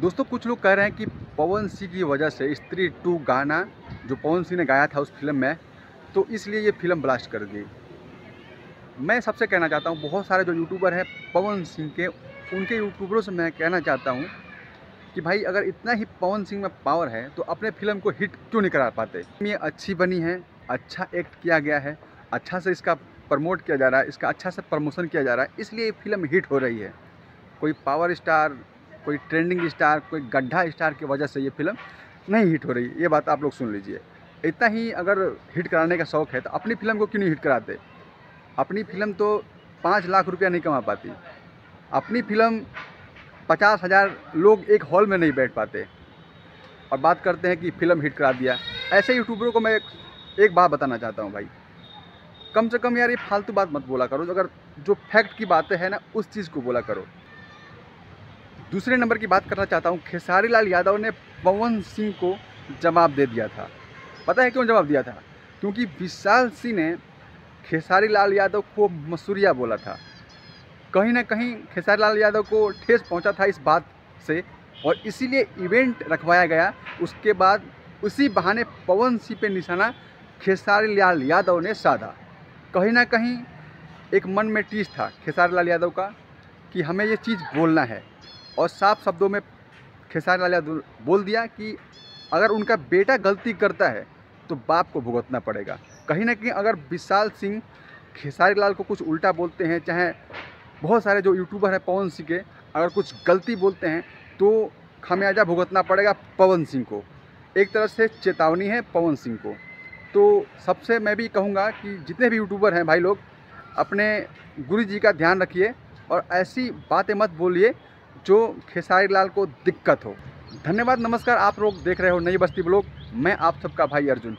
दोस्तों कुछ लोग कह रहे हैं कि पवन सिंह की वजह से स्त्री 2 गाना जो पवन सिंह ने गाया था उस फिल्म में, तो इसलिए ये फिल्म ब्लास्ट कर दी। मैं सबसे कहना चाहता हूँ, बहुत सारे जो यूट्यूबर हैं पवन सिंह के, उनके यूट्यूबरों से मैं कहना चाहता हूँ कि भाई अगर इतना ही पवन सिंह में पावर है तो अपने फिल्म को हिट क्यों नहीं करा पाते। ये अच्छी बनी है, अच्छा एक्ट किया गया है, अच्छा से इसका प्रमोट किया जा रहा है, इसका अच्छा से प्रमोशन किया जा रहा है, इसलिए ये फिल्म हिट हो रही है। कोई पावर स्टार, कोई ट्रेंडिंग स्टार, कोई गड्ढा स्टार की वजह से ये फिल्म नहीं हिट हो रही। ये बात आप लोग सुन लीजिए। इतना ही अगर हिट कराने का शौक़ है तो अपनी फिल्म को क्यों नहीं हिट कराते। अपनी फिल्म तो 5 लाख रुपया नहीं कमा पाती, अपनी फिल्म 50,000 लोग एक हॉल में नहीं बैठ पाते, और बात करते हैं कि फिल्म हिट करा दिया। ऐसे यूट्यूबरों को मैं एक बात बताना चाहता हूँ भाई, कम से कम यार ये फालतू बात मत बोला करो। अगर जो फैक्ट की बातें हैं ना, उस चीज़ को बोला करो। दूसरे नंबर की बात करना चाहता हूँ, खेसारी लाल यादव ने पवन सिंह को जवाब दे दिया था। पता है क्यों जवाब दिया था? क्योंकि विशाल सिंह ने खेसारी लाल यादव को मसूरिया बोला था। कहीं ना कहीं खेसारी लाल यादव को ठेस पहुंचा था इस बात से, और इसीलिए इवेंट रखवाया गया। उसके बाद उसी बहाने पवन सिंह पे निशाना खेसारी लाल यादव ने साधा। कहीं ना कहीं एक मन में टीस था खेसारी लाल यादव का कि हमें ये चीज़ बोलना है, और साफ शब्दों में खेसारी लाल यादव बोल दिया कि अगर उनका बेटा गलती करता है तो बाप को भुगतना पड़ेगा। कहीं ना कहीं अगर विशाल सिंह खेसारी लाल को कुछ उल्टा बोलते हैं, चाहे बहुत सारे जो यूट्यूबर हैं पवन सिंह के अगर कुछ गलती बोलते हैं, तो खामियाजा भुगतना पड़ेगा पवन सिंह को। एक तरह से चेतावनी है पवन सिंह को। तो सबसे मैं भी कहूँगा कि जितने भी यूट्यूबर हैं भाई लोग, अपने गुरु जी का ध्यान रखिए और ऐसी बातें मत बोलिए जो खेसारी लाल को दिक्कत हो। धन्यवाद, नमस्कार। आप लोग देख रहे हो नई बस्ती ब्लॉग। मैं आप सबका भाई अर्जुन।